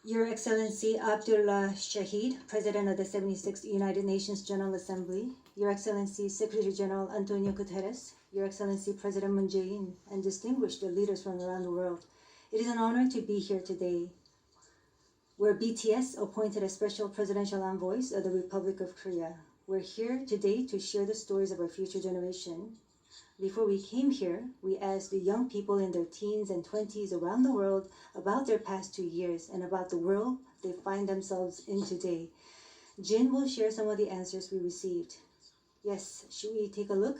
Your Excellency Abdullah Shahid, President of the 76th United Nations General Assembly, Your Excellency Secretary General Antonio Guterres, Your Excellency President Moon Jae-in, and distinguished leaders from around the world, it is an honor to be here today, where BTS appointed as special presidential envoys of the Republic of Korea. We're here today to share the stories of our future generation. Before we came here, we asked the young people in their teens and 20s around the world about their past 2 years and about the world they find themselves in today. Jin will share some of the answers we received. Yes, should we take a look?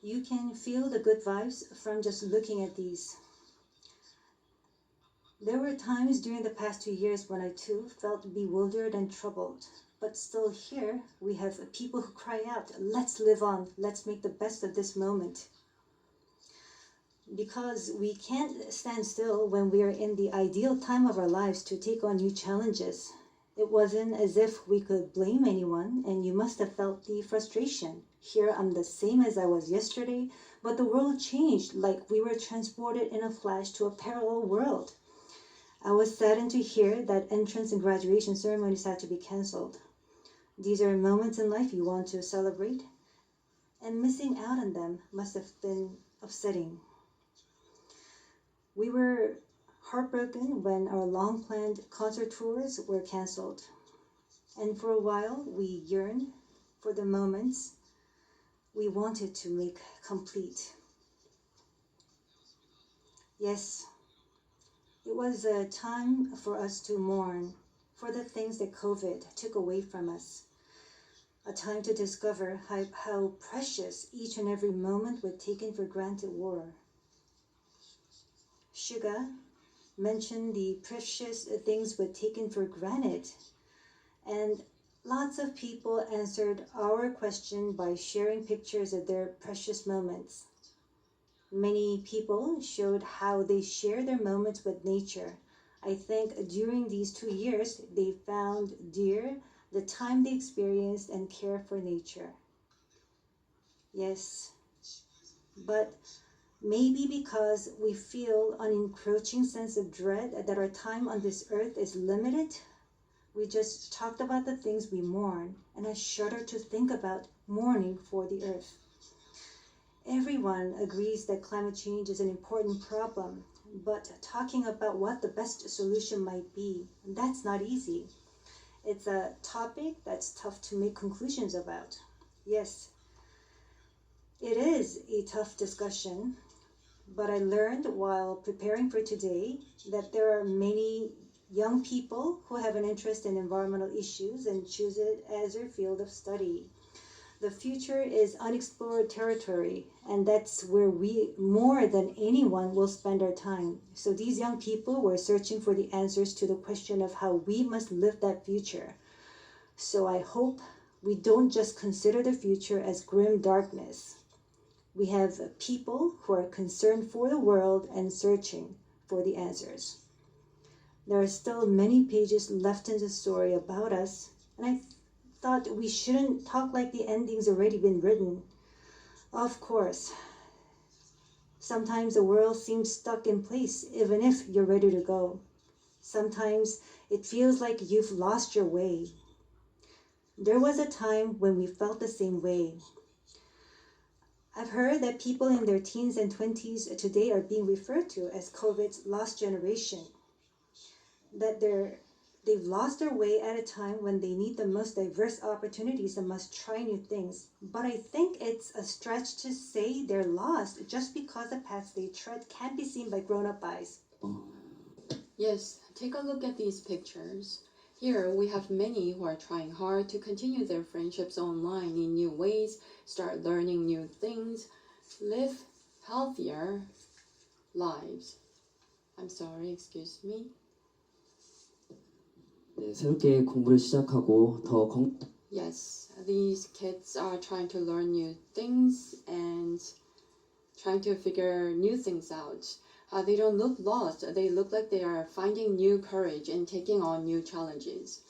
You can feel the good vibes from just looking at these. There were times during the past 2 years when I too felt bewildered and troubled. But still here, we have people who cry out, let's live on, let's make the best of this moment. Because we can't stand still when we are in the ideal time of our lives to take on new challenges. It wasn't as if we could blame anyone, and you must have felt the frustration. Here I'm the same as I was yesterday, but the world changed like we were transported in a flash to a parallel world. I was saddened to hear that entrance and graduation ceremonies had to be cancelled. These are moments in life you want to celebrate, and missing out on them must have been upsetting. We were heartbroken when our long-planned concert tours were cancelled. And for a while, we yearned for the moments we wanted to make complete. Yes, it was a time for us to mourn for the things that COVID took away from us. A time to discover how precious each and every moment was taken for granted were. Suga mentioned the precious things were taken for granted, and lots of people answered our question by sharing pictures of their precious moments. Many people showed how they share their moments with nature. I think during these 2 years, they found dear the time they experienced and care for nature. Yes, but maybe because we feel an encroaching sense of dread that our time on this earth is limited, we just talked about the things we mourn, and I shudder to think about mourning for the earth. Everyone agrees that climate change is an important problem, but talking about what the best solution might be, that's not easy. It's a topic that's tough to make conclusions about. Yes, it is a tough discussion, but I learned while preparing for today that there are many young people who have an interest in environmental issues and choose it as their field of study. The future is unexplored territory, and that's where we, more than anyone, will spend our time. So these young people were searching for the answers to the question of how we must live that future. So I hope we don't just consider the future as grim darkness. We have people who are concerned for the world and searching for the answers. There are still many pages left in the story about us, and I thought we shouldn't talk like the ending's already been written. Of course, sometimes the world seems stuck in place even if you're ready to go. Sometimes it feels like you've lost your way. There was a time when we felt the same way. I've heard that people in their teens and 20s today are being referred to as COVID's lost generation. That they've lost their way at a time when they need the most diverse opportunities and must try new things. But I think it's a stretch to say they're lost just because the paths they tread can't be seen by grown-up eyes. Yes, take a look at these pictures. Here we have many who are trying hard to continue their friendships online in new ways, start learning new things, live healthier lives. I'm sorry, excuse me. 네, 새롭게 공부를 시작하고 더 Yes, these kids are trying to learn new things and trying to figure new things out. They don't look lost. They look like they are finding new courage and taking on new challenges.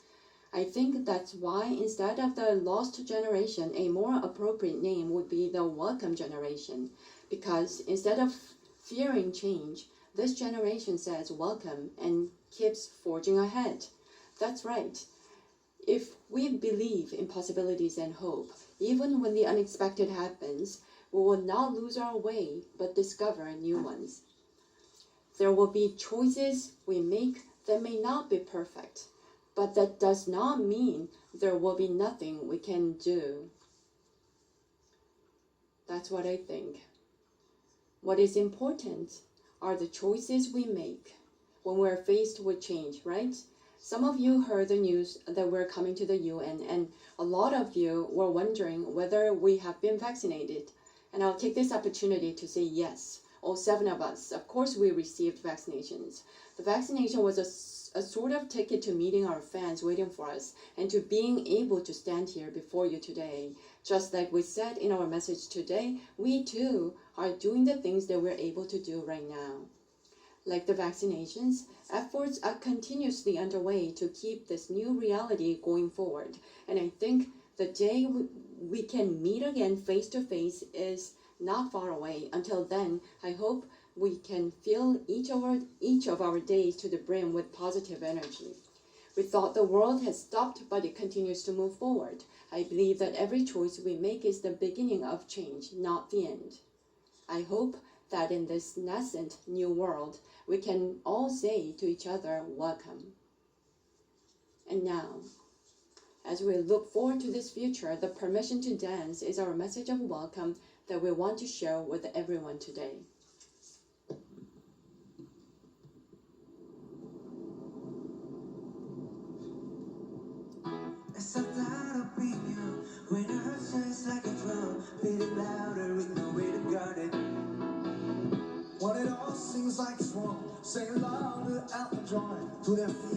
I think that's why instead of the lost generation, a more appropriate name would be the welcome generation. Because instead of fearing change, this generation says welcome and keeps forging ahead. That's right. If we believe in possibilities and hope, even when the unexpected happens, we will not lose our way, but discover new ones. There will be choices we make that may not be perfect, but that does not mean there will be nothing we can do. That's what I think. What is important are the choices we make when we're faced with change, right? Some of you heard the news that we're coming to the UN, and a lot of you were wondering whether we have been vaccinated. And I'll take this opportunity to say yes. All 7 of us, of course, we received vaccinations. The vaccination was a sort of ticket to meeting our fans waiting for us and to being able to stand here before you today. Just like we said in our message today, we too are doing the things that we're able to do right now. Like the vaccinations, efforts are continuously underway to keep this new reality going forward. And I think the day we can meet again face to face is not far away. Until then, I hope we can fill each of our days to the brim with positive energy. We thought the world has stopped, but it continues to move forward. I believe that every choice we make is the beginning of change, not the end. I hope that in this nascent new world, we can all say to each other, welcome. And now, as we look forward to this future, the permission to dance is our message of welcome that we want to share with everyone today. When it hurts just like a drum, beating louder with no way to guard it. When it all seems like it's wrong, sing louder out the joy to their feet.